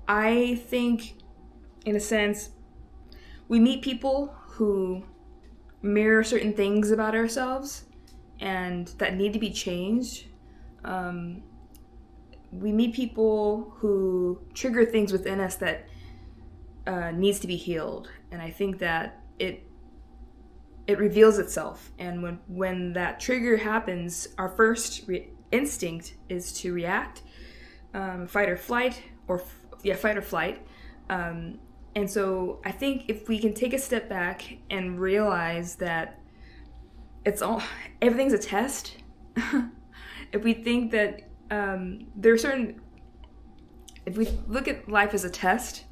I think, in a sense, we meet people who mirror certain things about ourselves and that need to be changed. Um, we meet people who trigger things within us that needs to be healed, and I think that it reveals itself. And when that trigger happens, our first instinct is to react, fight or flight, fight or flight. Um, and so I think if we can take a step back and realize that it's all everything's a test. If we think that there are certain, if we look at life as a test,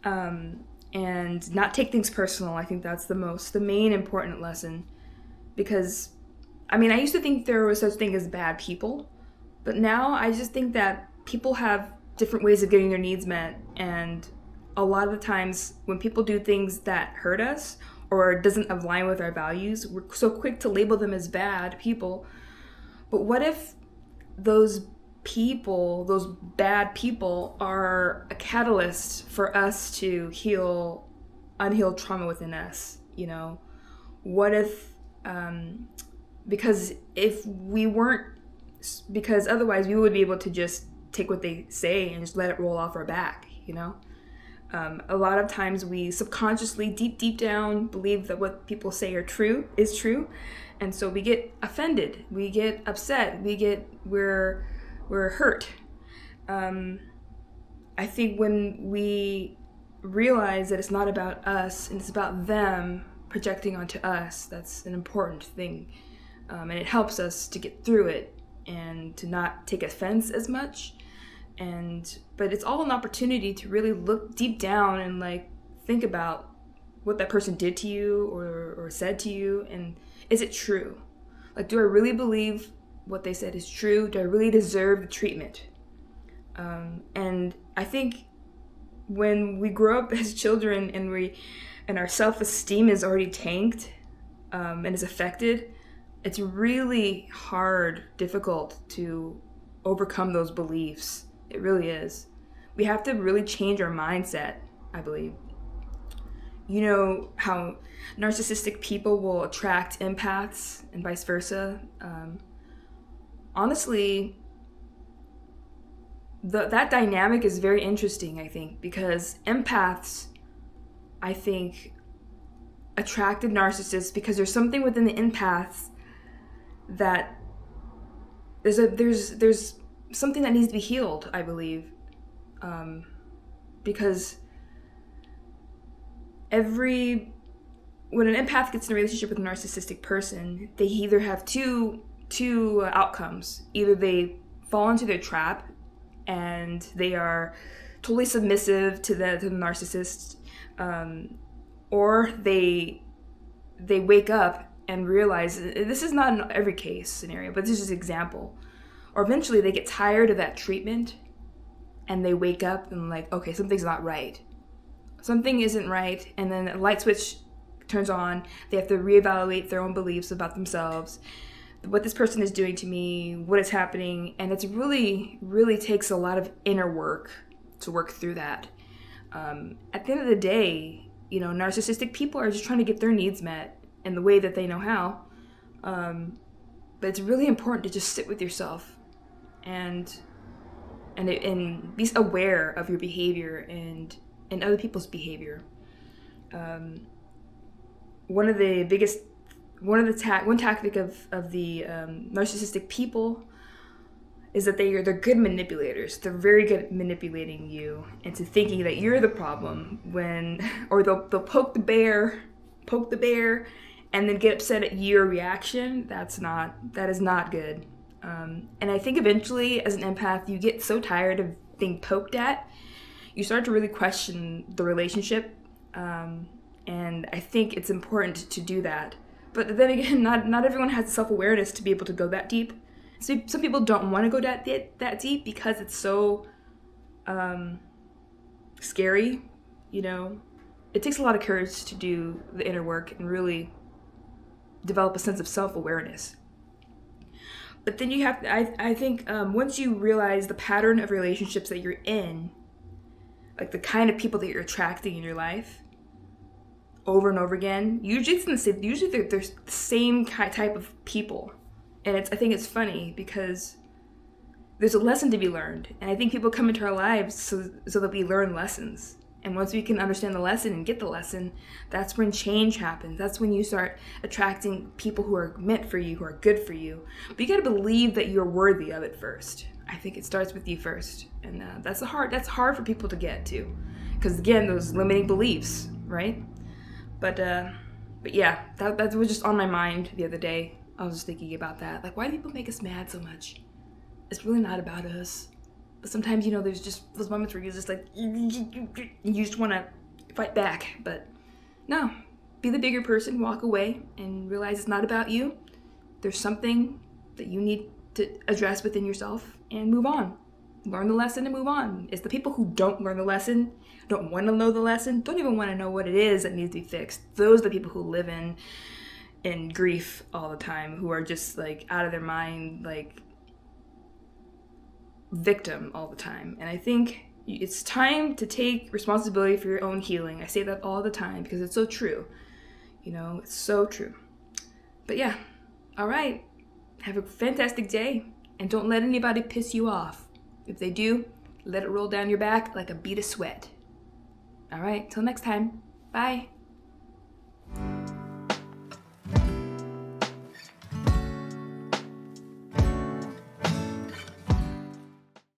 and not take things personal, I think that's the main important lesson. Because, I mean, I used to think there was such thing as bad people, but now I just think that people have different ways of getting their needs met, and a lot of the times when people do things that hurt us or doesn't align with our values, we're so quick to label them as bad people. But what if those those bad people, are a catalyst for us to heal unhealed trauma within us? You know, what if, because if we weren't, because otherwise we would be able to just take what they say and just let it roll off our back, you know? A lot of times we subconsciously, deep down, believe that what people say is true, and so we get offended, we get upset, we're hurt. I think when we realize that it's not about us and it's about them projecting onto us, that's an important thing, and it helps us to get through it and to not take offense as much. But it's all an opportunity to really look deep down and like think about what that person did to you or said to you, and is it true? Like, do I really believe what they said is true? Do I really deserve the treatment? And I think when we grow up as children and our self-esteem is already tanked, and is affected, it's really hard, difficult to overcome those beliefs. It really is. We have to really change our mindset, I believe. You know how narcissistic people will attract empaths and vice versa? Honestly, that dynamic is very interesting, I think, because empaths, I think, attracted narcissists because there's something within the empaths that there's something that needs to be healed, I believe, because when an empath gets in a relationship with a narcissistic person, they either have two outcomes. Either they fall into their trap and they are totally submissive to the narcissist, or they wake up and realize, this is not in every case scenario, but this is an example, or eventually they get tired of that treatment and they wake up and like, okay, something's not right. Something isn't right, and then a light switch turns on. They have to reevaluate their own beliefs about themselves, what this person is doing to me, what is happening, and it's really, really takes a lot of inner work to work through that. At the end of the day, you know, narcissistic people are just trying to get their needs met in the way that they know how. But it's really important to just sit with yourself and be aware of your behavior and other people's behavior. One tactic of the narcissistic people is that they're good manipulators. They're very good at manipulating you into thinking that you're the problem or they'll poke the bear, and then get upset at your reaction. That is not good. And I think eventually, as an empath, you get so tired of being poked at, you start to really question the relationship. And I think it's important to do that. But then again, not everyone has the self-awareness to be able to go that deep. So some people don't want to go that deep because it's so scary, you know. It takes a lot of courage to do the inner work and really develop a sense of self-awareness. But then I think once you realize the pattern of relationships that you're in, like the kind of people that you're attracting in your life over and over again, usually they're the same type of people. And I think it's funny because there's a lesson to be learned. And I think people come into our lives so that we learn lessons. And once we can understand the lesson and get the lesson, that's when change happens. That's when you start attracting people who are meant for you, who are good for you. But you gotta believe that you're worthy of it first. I think it starts with you first. And that's hard for people to get to. Because again, those limiting beliefs, right? But yeah, that was just on my mind the other day. I was just thinking about that. Like, why do people make us mad so much? It's really not about us. But sometimes, there's just those moments where you're just like, you just want to fight back. But no, be the bigger person, walk away, and realize it's not about you. There's something that you need to address within yourself and move on. Learn the lesson and move on. It's the people who don't learn the lesson, don't want to know the lesson, don't even want to know what it is that needs to be fixed. Those are the people who live in grief all the time, who are just like out of their mind, like victim all the time. And I think it's time to take responsibility for your own healing. I say that all the time because it's so true. It's so true. But yeah, all right. Have a fantastic day, and don't let anybody piss you off. If they do, let it roll down your back like a bead of sweat. All right, till next time. Bye.